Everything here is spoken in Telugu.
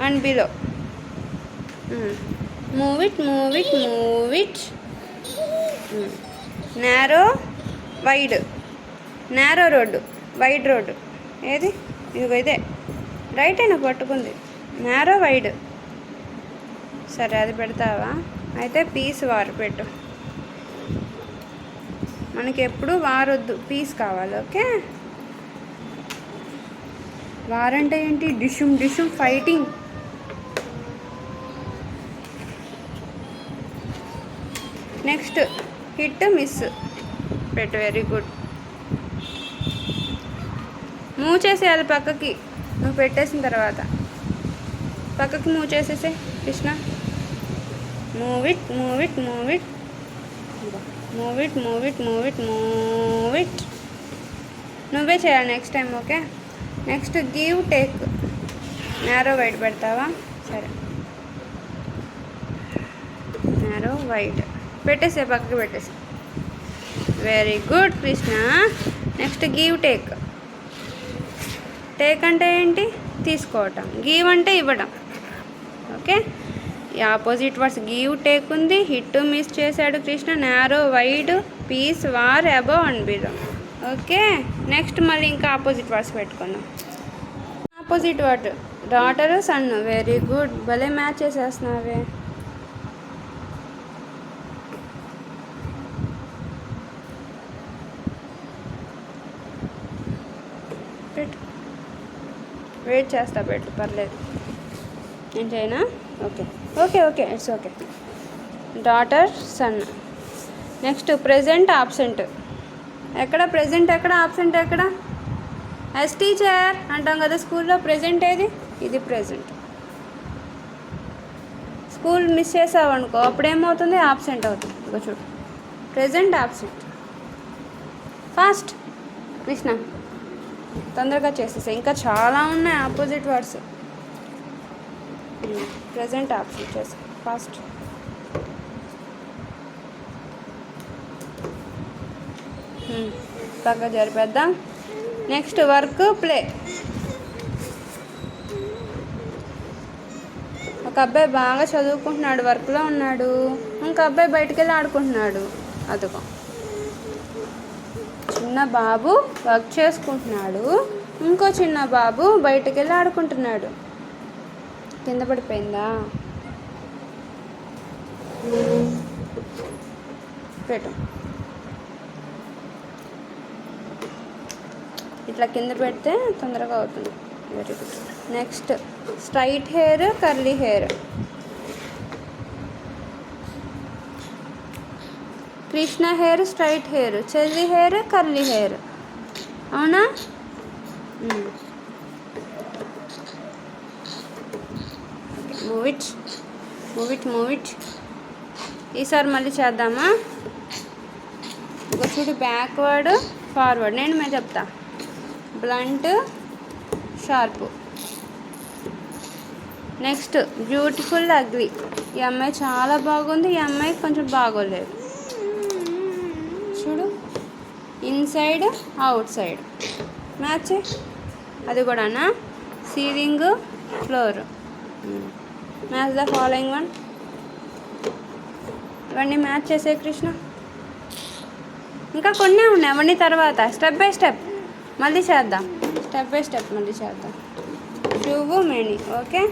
and below. Move it, move it, move it. Narrow, wide. Narrow road, wide road. ఏది ఇదిగో ఇదే రైట్ అయినా పట్టుకుంది. Narrow wide. సరే అది పెడతావా? అయితే పీస్ వారు పెట్టు. మనకి ఎప్పుడు వారొద్దు, పీస్ కావాలి. ఓకే, వారంటే ఏంటి? డిషుమ్ డిషుమ్ ఫైటింగ్. నెక్స్ట్ హిట్ మిస్ పెట్టు. Very good. మూవ్ చేసేయాలి పక్కకి. నువ్వు పెట్టేసిన తర్వాత పక్కకి మూవ్ చేసేసే Krishna. Move it, move it, move it, move it, move it, move it, move it. నువ్వే చేయాలి next time. Okay, next give take. Narrow wide పెడతావా? సరే, నారో వైడ్ పెట్టేసే, పక్కకి పెట్టేసే. Very good Krishna. Next give take. Take అంటే ఏంటి? తీసుకోవటం. గివ్ అంటే ఇవ్వడం. ఓకే, ఈ ఆపోజిట్ వర్డ్స్ గివ్ టేక్ ఉంది. హిట్ మిస్ చేశాడు Krishna. Narrow wide, peace war, above and below. Okay, next మళ్ళీ ఇంకా ఆపోజిట్ వర్డ్స్ పెట్టుకుందాం. Opposite word daughter, son. Very good, భలే మ్యాచ్ చేసేస్తున్నావే. పెట్టు, వెయిట్ చేస్తా. పెట్టు, పర్లేదు. నేను చేయనా? Okay okay okay, it's okay. Daughter, son. Next present, absent. ఎక్కడ ప్రెజెంట్, ఎక్కడ ఆబ్సెంట్, ఎక్కడ? ఎస్ టీచర్ అంటాం కదా స్కూల్లో. ప్రెజెంట్ ఏది? ఇది ప్రెజెంట్. స్కూల్ మిస్ చేసావు అనుకో, అప్పుడేమవుతుంది? ఆబ్సెంట్ అవుతుంది. ఇక చూడు, ప్రెజెంట్, ఆబ్సెంట్. ఫాస్ట్ కృష్ణ, తొందరగా చేసేసా. ఇంకా చాలా ఉన్నాయి ఆపోజిట్ వర్డ్స్. ప్రెజెంట్, ఆబ్సెంట్ చేసా. ఫాస్ట్. పక్క జరిపేద్దాం. Next work, play. ఒక అబ్బాయి బాగా చదువుకుంటున్నాడు, వర్క్లో ఉన్నాడు. ఇంకో అబ్బాయి బయటికి వెళ్ళి ఆడుకుంటున్నాడు. అదిగో చిన్న బాబు వర్క్ చేసుకుంటున్నాడు, ఇంకో చిన్న బాబు బయటికి వెళ్ళి ఆడుకుంటున్నాడు. కింద పడిపోయిందా? పెట్టు. ఇట్లా కింద పెడితే తొందరగా అవుతుంది. Very good. Next straight hair, curly hair. Krishna hair straight hair, చెల్లి హెయిర్ కర్లీ హెయిర్. అవునా? Move it, move it, move it. ఈసారి మళ్ళీ చేద్దామా? ఒక చూడు, బ్యాక్వర్డ్, ఫార్వర్డ్. నేను మేము చెప్తా. Blunt, sharp. Next beautiful, ugly. ఈ అమ్మాయి చాలా బాగుంది, ఈ అమ్మాయి కొంచెం బాగోలేదు. చూడు, ఇన్సైడ్, అవుట్ సైడ్. మ్యాచ్. అది కూడానా? Ceiling, floor. Match the following one. ఇవన్నీ మ్యాచ్ చేసే కృష్ణ. ఇంకా కొన్ని ఉన్నాయి, అవన్నీ తర్వాత స్టెప్ బై స్టెప్ మళ్ళీ చేద్దాం. స్టెప్ బై స్టెప్ మళ్ళీ చేద్దాం. షూవు, మెనీ. ఓకే.